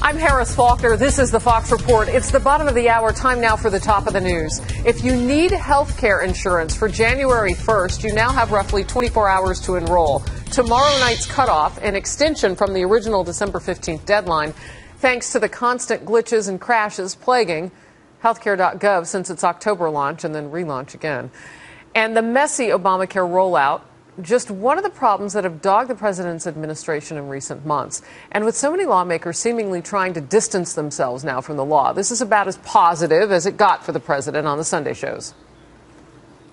I'm Harris Faulkner. This is the Fox Report. It's the bottom of the hour. Time now for the top of the news. If you need health care insurance for January 1st, you now have roughly 24 hours to enroll. Tomorrow night's cutoff, an extension from the original December 15th deadline, thanks to the constant glitches and crashes plaguing healthcare.gov since its October launch and then relaunch again. And the messy Obamacare rollout, just one of the problems that have dogged the president's administration in recent months. And with so many lawmakers seemingly trying to distance themselves now from the law, this is about as positive as it got for the president on the Sunday shows.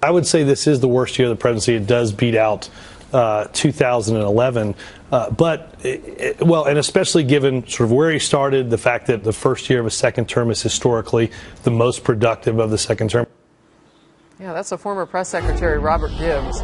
I would say this is the worst year of the presidency. It does beat out 2011. And especially given sort of where he started, the fact that the first year of a second term is historically the most productive of the second term. Yeah, that's a former press secretary, Robert Gibbs.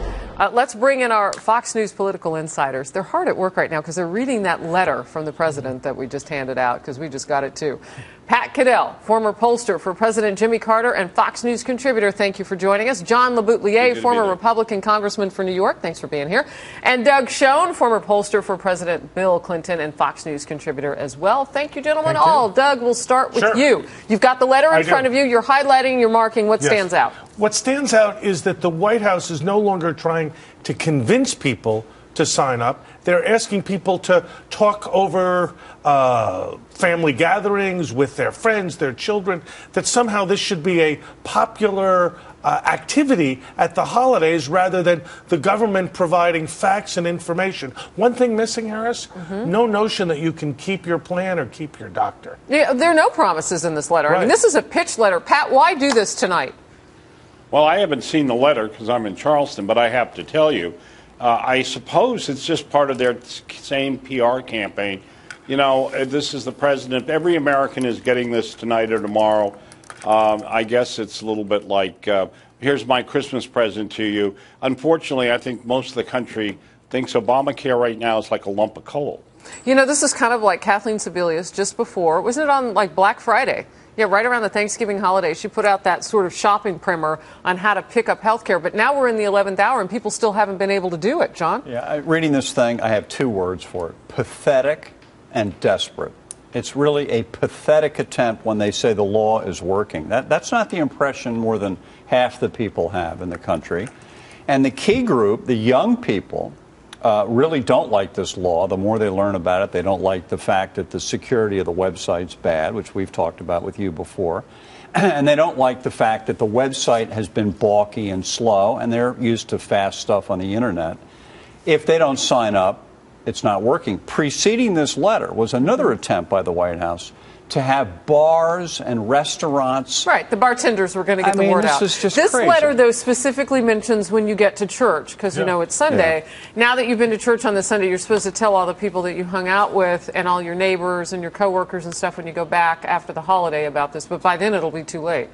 Let's bring in our Fox News political insiders. They're hard at work right now because they're reading that letter from the president that we just handed out, because we just got it too. Pat Caddell, former pollster for President Jimmy Carter and Fox News contributor, thank you for joining us. John LeBoutelier, former Republican congressman for New York, thanks for being here. And Doug Schoen, former pollster for President Bill Clinton and Fox News contributor as well. Thank you, gentlemen. Doug, we'll start with you. You've got the letter in front of you. You're highlighting, you're marking. What stands out? What stands out is that the White House is no longer trying to convince people to sign up. They're asking people to talk over family gatherings with their friends, their children, that somehow this should be a popular activity at the holidays rather than the government providing facts and information. One thing missing, Harris, no notion that you can keep your plan or keep your doctor. Yeah, there are no promises in this letter. Right. I mean, this is a pitch letter. Pat, why do this tonight? Well, I haven't seen the letter because I'm in Charleston, but I have to tell you, I suppose it's just part of their same PR campaign. You know, this is the president. Every American is getting this tonight or tomorrow. I guess it's a little bit like, here's my Christmas present to you. Unfortunately, I think most of the country thinks Obamacare right now is like a lump of coal. You know, this is kind of like Kathleen Sebelius just before. Wasn't it on like Black Friday? Yeah, right around the Thanksgiving holiday, she put out that sort of shopping primer on how to pick up health care. But now we're in the 11th hour and people still haven't been able to do it. John? Yeah, reading this thing, I have two words for it: pathetic and desperate. It's really a pathetic attempt when they say the law is working. That's not the impression more than half the people have in the country. And the key group, the young people, really don't like this law. The more they learn about it, they don't like the fact that the security of the website's bad, which we've talked about with you before. And they don't like the fact that the website has been balky and slow, and they're used to fast stuff on the internet. If they don't sign up, it's not working. Preceding this letter was another attempt by the White House to have bars and restaurants. Right, the bartenders were going to get the word out. This crazy. Letter, though, specifically mentions when you get to church, because, you know, it's Sunday. Yeah. Now that you've been to church on the Sunday, you're supposed to tell all the people that you hung out with and all your neighbors and your coworkers and stuff when you go back after the holiday about this. But by then, it'll be too late.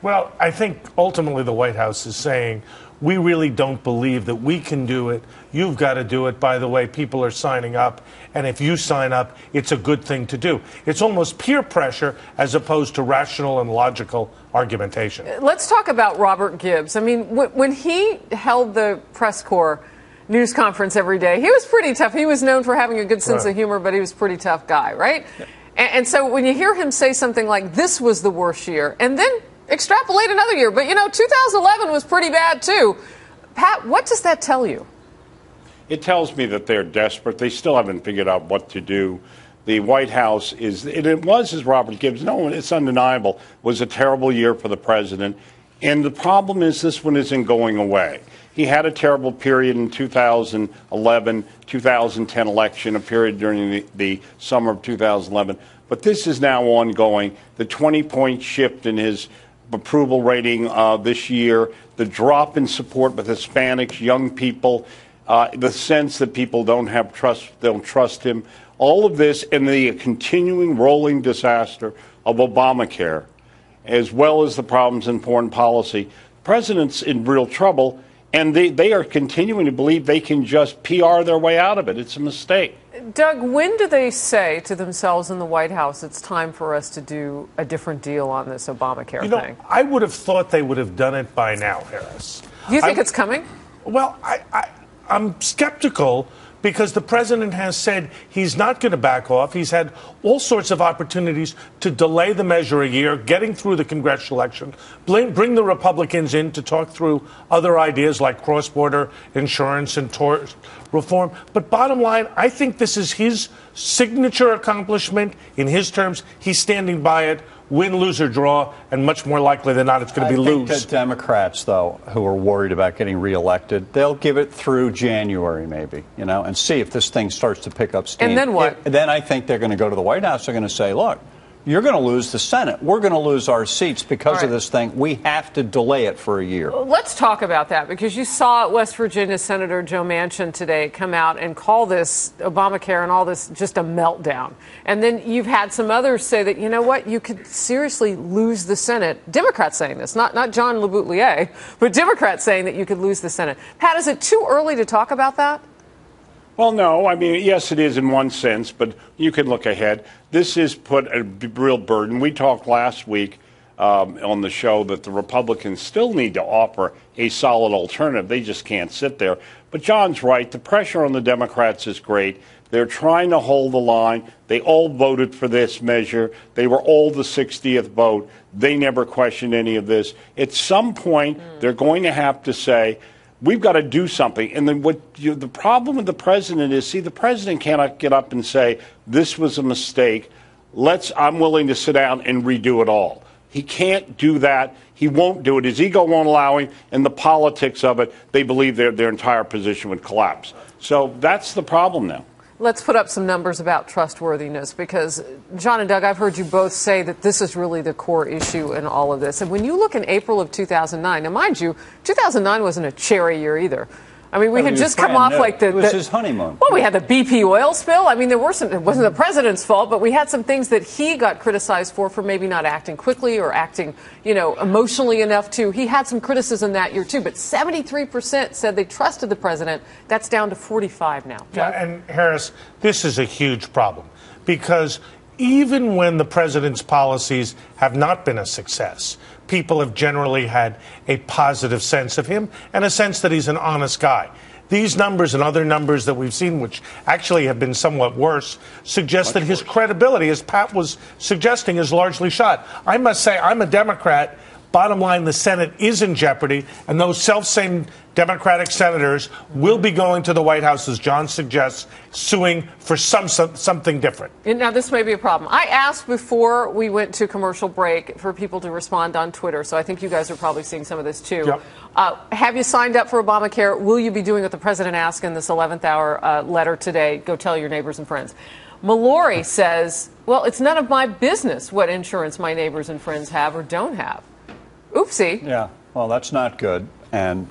Well, I think ultimately the White House is saying, we really don't believe that we can do it. You've got to do it. By the way, people are signing up. And if you sign up, it's a good thing to do. It's almost peer pressure as opposed to rational and logical argumentation. Let's talk about Robert Gibbs. I mean, when he held the press corps news conference every day, he was pretty tough. He was known for having a good sense of humor, but he was a pretty tough guy, right? Yeah. And so when you hear him say something like, this was the worst year, and then extrapolate another year. But, you know, 2011 was pretty bad, too. Pat, what does that tell you? It tells me that they're desperate. They still haven't figured out what to do. The White House is, it was, as Robert Gibbs, no, it's undeniable, was a terrible year for the president. And the problem is this one isn't going away. He had a terrible period in 2011, 2010 election, a period during the summer of 2011. But this is now ongoing. The 20-point shift in his approval rating this year, the drop in support with Hispanics, young people, the sense that people don't trust him, all of this and the continuing rolling disaster of Obamacare, as well as the problems in foreign policy. The president's in real trouble, and they are continuing to believe they can just PR their way out of it. It's a mistake. Doug, when do they say to themselves in the White House, it's time for us to do a different deal on this Obamacare thing? I would have thought they would have done it by now, Harris. Do you think it's coming? Well, I'm skeptical because the president has said he's not going to back off. He's had all sorts of opportunities to delay the measure a year, getting through the congressional election, bring the Republicans in to talk through other ideas like cross-border insurance and tort reform. But bottom line, I think this is his signature accomplishment. In his terms, he's standing by it. Win, lose, or draw, and much more likely than not, it's going to be lose. I think the Democrats, though, who are worried about getting reelected, they'll give it through January, maybe, and see if this thing starts to pick up steam. And then what? Then I think they're going to go to the White House. They're going to say, look, you're going to lose the Senate. We're going to lose our seats because of this thing. We have to delay it for a year. Let's talk about that, because you saw West Virginia Senator Joe Manchin today come out and call this Obamacare and all this just a meltdown. And then you've had some others say that, you know what, you could seriously lose the Senate. Democrats saying this, not John LeBoutelier, but Democrats saying that you could lose the Senate. Pat, is it too early to talk about that? Well, no. I mean, yes, it is in one sense, but you can look ahead. This has put a real burden. We talked last week on the show that the Republicans still need to offer a solid alternative. They just can't sit there. But John's right. The pressure on the Democrats is great. They're trying to hold the line. They all voted for this measure. They were all the 60th vote. They never questioned any of this. At some point, they're going to have to say, we've got to do something. And then the problem with the president is, the president cannot get up and say, this was a mistake. I'm willing to sit down and redo it all. He can't do that. He won't do it. His ego won't allow him. And the politics of it, they believe their entire position would collapse. So that's the problem now. Let's put up some numbers about trustworthiness, because, John and Doug, I've heard you both say that this is really the core issue in all of this. And when you look in April of 2009, now mind you, 2009 wasn't a cherry year either. I mean, we had just come off like it was his honeymoon. Well, we had the BP oil spill. I mean, it wasn't the president's fault, but we had some things that he got criticized for maybe not acting quickly or acting, emotionally enough to. He had some criticism that year, too. But 73% said they trusted the president. That's down to 45 now. Yeah, and Harris, this is a huge problem, because even when the president's policies have not been a success, people have generally had a positive sense of him and a sense that he's an honest guy. These numbers and other numbers that we've seen, which actually have been somewhat worse, suggest that his credibility, as Pat was suggesting, is largely shot. I must say, I'm a Democrat. Bottom line, the Senate is in jeopardy, and those self-same Democratic senators will be going to the White House, as John suggests, suing for something different. Now, this may be a problem. I asked before we went to commercial break for people to respond on Twitter, so I think you guys are probably seeing some of this, too. Yep. Have you signed up for Obamacare? Will you be doing what the president asked in this 11th hour letter today? Go tell your neighbors and friends. Mallory says, well, it's none of my business what insurance my neighbors and friends have or don't have. Oopsie. Yeah, well, that's not good. And,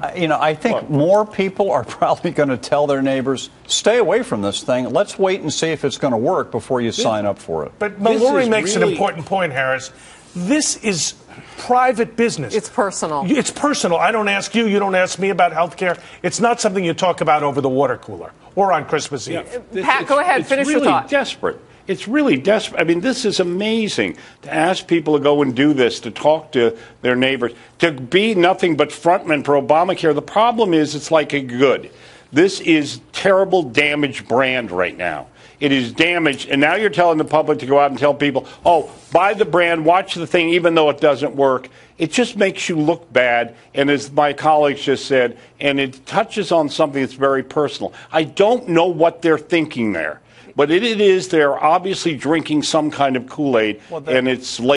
I think more people are probably going to tell their neighbors, stay away from this thing. Let's wait and see if it's going to work before you sign up for it. But Mallory makes an important point, Harris. This is private business. It's personal. It's personal. I don't ask you. You don't ask me about health care. It's not something you talk about over the water cooler or on Christmas Eve. Pat, go ahead. Finish your thought. Desperate. It's really desperate. I mean, this is amazing to ask people to go and do this, to talk to their neighbors, to be nothing but frontmen for Obamacare. The problem is it's like a good. This is terrible damaged brand right now. It is damaged, and now you're telling the public to go out and tell people, oh, buy the brand, watch the thing, even though it doesn't work. It just makes you look bad, and as my colleagues just said, and it touches on something that's very personal. I don't know what they're thinking there. But it is, they're obviously drinking some kind of Kool-Aid, and it's late.